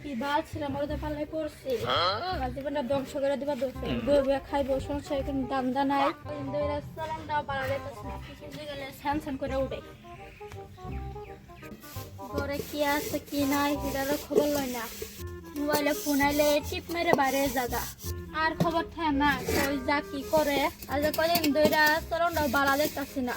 কি বাল ছিলাম ওদের পাল্লাই পড়ছি আমার জীবনটা ধ্বংস করে দিবা দোষে বই বই খাইবো সংসারে কোনো দান্দা নাই চালানটাও বাড়ালে কিছু গেলে স্যান স্যান করে উঠে ঘরে কি আছে কি নাই সেটারও খবর লয় না মোবাইলে ফোন আইলে টিপ মেরে বাইরে জায়গা আর খবর থাকে না ওই যা কি করে আজ কদিন দইরা চলনটাও বাড়া দেখতেছি না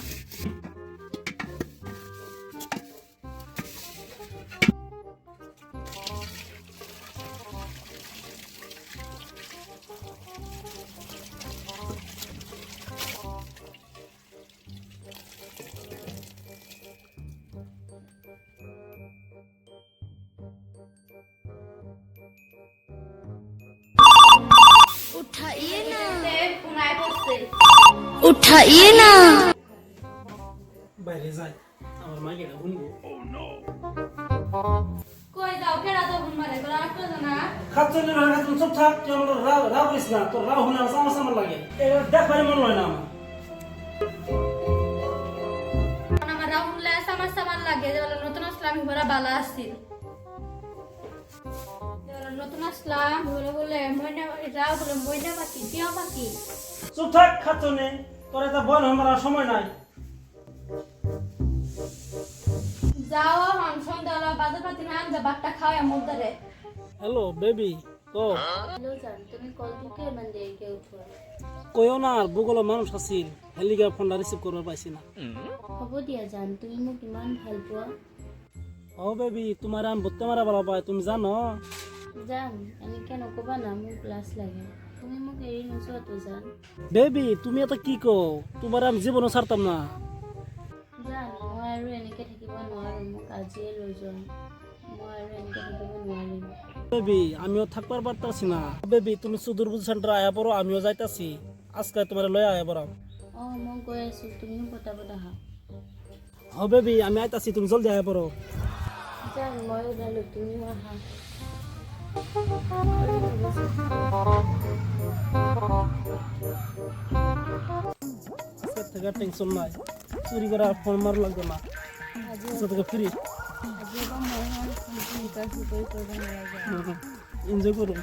उठाइए ना उठाइए ना বাইরে যাই আমার মা গেটা শুনবো কই যাও কেডা তো ফোন মারে বলা আটটো না খাচ্চলে না খাচ্চলে চুপ থাক তুই আমার রাগ করিস না তোর রাগ হলে আমার সামনে লাগে এবার দেখবারই মন হয় না আমার রাহুল সামার সামার লাগে যে বলে নতুন আসলাম ঘোরা বালা আসছিল নতুন আসলাম বলে বলে ময়না রাও বলে ময়না পাখি টিয়া পাখি চুপ থাক খাচ্চলে তোর এটা বল আমার সময় নাই যাও আমি সন্ধ্যাবেলা বাজার পাতি না আনবে বাট্টা খাওয়া মুদারে হ্যালো বেবি কো हेलो जान তুমি কল দিকে মান দেরিকে উঠো কইও না আর বুগল মানুষ আছিল হেলিগা ফোনটা রিসিভ করবার পাইছি না হ'ব দিয়া জান তুমি মোক ইমান ভাল পোৱা ও বেবি তোমার আমি বত্তে মারা ভালো পাই তুমি জানো জান এনেকে নকবা না মোক ক্লাছ লাগে তুমি মোক এৰি নোযোৱা তো জান বেবি তুমি এটা কি কো তোমার আমি জীবনও ছাড়তাম না জান মই আৰু এনেকে থাকিব নোৱাৰো মোক আজিয়ে লৈ যোৱা মই আৰু এনেকে থাকিব নোৱাৰিম বেবি আমিও থাকবার পারতাছি না বেবি তুমি সুদূর বুঝ সেন্টার আয়া পড়ো আমিও যাইতাছি আজকে তোমার লয়ে আয়া পড়ো মই গৈ আছো তুমিও পটাপট আহা ও বেবি আমি আইতাছি তুমি জলদি আয়া পড়ো জান মই ওলালো তুমিও আহা আজকে থেকে টেনশন নাই চুরি করা ফোন মার লাগবে না আজকে থেকে ফ্রি আজি এবাৰ মই ফোনটো চুৰি কৰিব নালাগে এনজয় করুন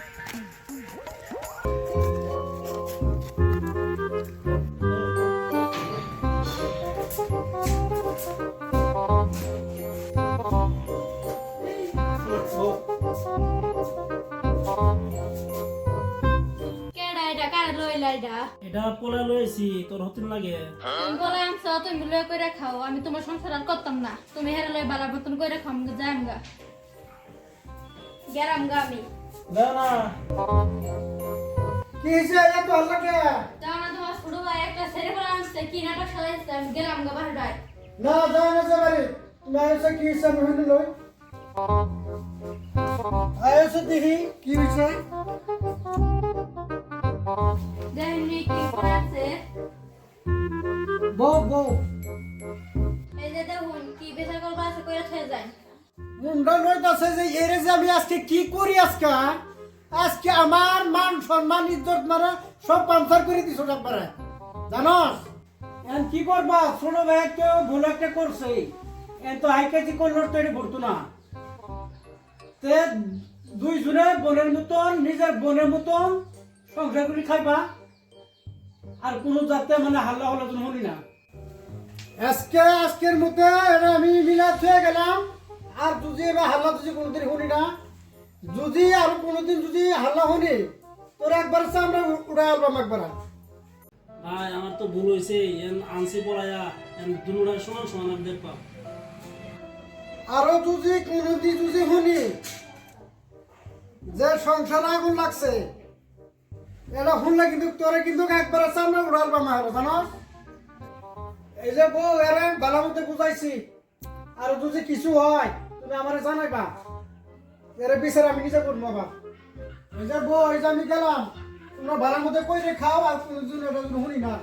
কেডা এটা কারে লইলা এটা এটা পোলা লইছি তোর হতিন লাগে তুমি বলে আনছো তুমি লই কইরা খাও আমি তোমার সংসার আর করতাম না তুমি হেরে লই বালা মতন কইরা খাম যাম গা গেরাম গা আমি দাও না কি হইছে এত হল্লা কে যাও না তোমার ছোট ভাই একটা ছেড়ে বলে আনছে কি নাটক সাজাইছে আমি গেলাম গা বাড়ায় না যাও না যাবারে তুমি আইছো কি হইছে আমি হইনি লই আইছো দেখি কি হইছে দেখনি কি করেছে বউ বউ এই যে দেখুন কি বেচার করবা আছে কইরা থয়ে যায় মুন্ডা লইতাছে যে এরে যে আমি আজকে কি করি আজকে আমার মান সম্মান ইজ্জত মারা সব পাঞ্চার করে দিছো একবারে জানোস এন কি করবা ছোট ভাই তো ভুল একটা করছে এন তো হাইকাজি করলো তৈরি করতো না তে দুই জনে বোনের মতন নিজের বোনের মতন সংসার করে খাইবা আর কোনো যাতে মানে হাল্লা হল্লা যেন হলি না আজকের মতো এটা আমি মিলাদ হয়ে গেলাম আর যদি এবার হাল্লা যদি কোনোদিন শুনি না যদি আর কোনোদিন যদি হাল্লা শুনি তোর একবার আমরা উড়াই আলবাম একবার ভাই আমার তো ভুল হইছে এন আনছি পড়ায়া এন দুনুরা সমান সমান আমি দেখবা আরো যদি কোনোদিন যদি শুনি যে সংসার আগুন লাগছে এটা শুনলে কিন্তু তোরে কিন্তু একবার আমরা উড়াই আলবাম হলো জানো এই যে বউ এরা ভালো মতো বুঝাইছি আর যদি কিছু হয় তুমি আমার জানাইবা এর বিচার আমি নিজে করবো বাবা এই যে বউ এই যে আমি গেলাম তোমরা ভালো মতো কইরে খাও আর কোনোদিন এটা শুনি না